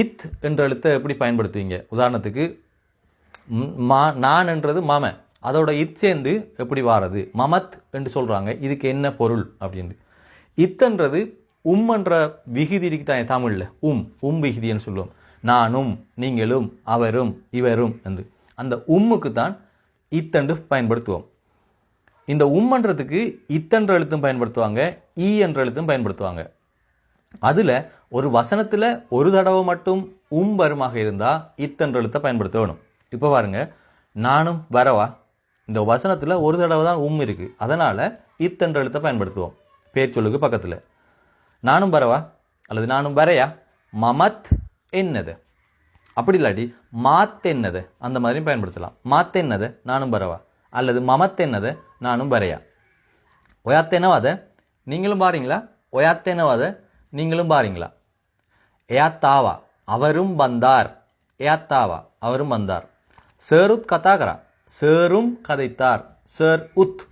இத் என்ற எழுத்தை எப்படி பயன்படுத்துவீங்க? உதாரணத்துக்கு நான் என்றது மம, அதோட இத் சேர்ந்து எப்படி வாரது? மமத் என்று சொல்கிறாங்க. இதுக்கு என்ன பொருள் அப்படின்னு. இத்தன்றது என்ற விகுதி இருக்குதானே தமிழில், விகுதின்னு சொல்லுவோம். நானும் நீங்களும் அவரும் இவரும் என்று அந்த உம்முக்கு தான் இத்தன்று பயன்படுத்துவோம். இந்த என்றதுக்கு இத்தன்ற எழுத்தும் பயன்படுத்துவாங்க, என்ற எழுத்தும் பயன்படுத்துவாங்க. அதில் ஒரு வசனத்தில் ஒரு தடவை மட்டும் வருமாக இருந்தால் இத்தன்ற எழுத்தை பயன்படுத்த வேணும். இப்போ பாருங்க, நானும் வரவா, இந்த வசனத்தில் ஒரு தடவை தான் இருக்குது, அதனால் இத்தன்ற எழுத்தை பயன்படுத்துவோம் பேர் சொல்லுக்கு பக்கத்தில். நானும் வரவா அல்லது நானும் வரையா, மமத் என்னது, அப்படி இல்லாட்டி மாத் என்னது, அந்த மாதிரியும் பயன்படுத்தலாம். மாத் என்னது நானும் வரவா, அல்லது மமத் என்னது நானும் வரையா. ஒயாத்தேனவாத நீங்களும் பாருங்களா, ஒயாத்தேனவாத நீங்களும் பாருங்களா. ஏத்தாவா அவரும் வந்தார், ஏத்தாவா அவரும் வந்தார். சேருத் கதாகரா, சேரும் கதைத்தார், சேர் உத்.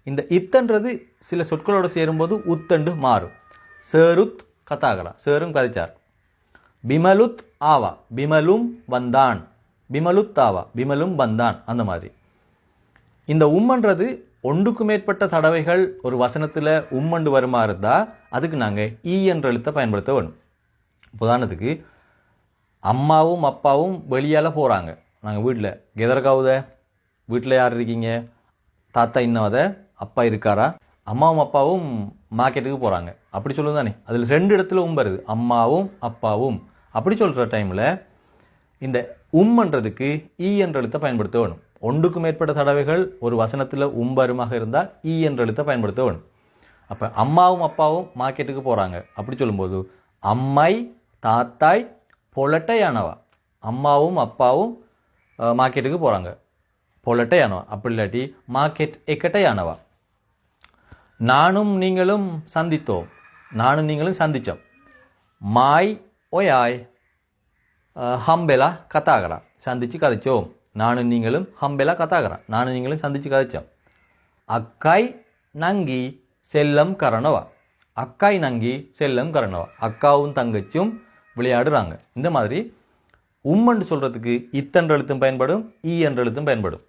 இந்த இத்தன்றது சில சொற்களோடு சேரும்போது உத்தண்டு மாறும். சேருத் கதாகரா, சேரும் கதைச்சார். பிமலுத் ஆவா, பிமலும் வந்தான், பிமலுத் ஆவா, பிமலும் வந்தான். அந்த மாதிரி இந்த என்றது ஒன்றுக்கு மேற்பட்ட தடவைகள் ஒரு வசனத்தில் உம்மண்டு வருமா இருந்தால் அதுக்கு நாங்கள் என்ற எழுத்தை பயன்படுத்த வேணும். உதாரணத்துக்கு அம்மாவும் அப்பாவும் வெளியால் போகிறாங்க, நாங்கள் வீட்டில் கெதர்காவுத, வீட்டில் யார் இருக்கீங்க, தாத்தா இன்னவத, அப்பா இருக்காரா, அம்மாவும் அப்பாவும் மார்க்கெட்டுக்கு போகிறாங்க அப்படி சொல்லுவது தானே. அதில் 2 இடத்துல வருது, அம்மாவும் அப்பாவும். அப்படி சொல்கிற டைமில் இந்த என்றதுக்கு என்ற எழுத்தை பயன்படுத்த வேணும். ஒன்றுக்கு மேற்பட்ட தடவைகள் ஒரு வசனத்தில் வருமாக இருந்தால் என்ற எழுத்தை பயன்படுத்த வேணும். அப்போ அம்மாவும் அப்பாவும் மார்க்கெட்டுக்கு போகிறாங்க அப்படி சொல்லும்போது அம்மாய் தாத்தாய் பொலட்டையானவா, அம்மாவும் அப்பாவும் மார்க்கெட்டுக்கு போகிறாங்க பொலட்டையானவா, அப்படி இல்லாட்டி மார்க்கெட் எக்கட்டையானவா. நானும் நீங்களும் சந்தித்தோம், நானும் நீங்களும் சந்தித்தோம். மாய் ஒயாய் ஹம்பெலா கத்தாகரா, சந்திச்சு கதைச்சோம். நானும் நீங்களும் ஹம்பெலா கத்தாகரா, நானும் நீங்களும் சந்திச்சு கதைச்சோம். அக்காய் நங்கி செல்லம் கரணவா, அக்காய் நங்கி செல்லம் கரணவா, அக்காவும் தங்கச்சும் விளையாடுறாங்க. இந்த மாதிரி என்று சொல்கிறதுக்கு இத்தன்ற எழுத்தும் பயன்படும், என்ற எழுத்தும் பயன்படும்.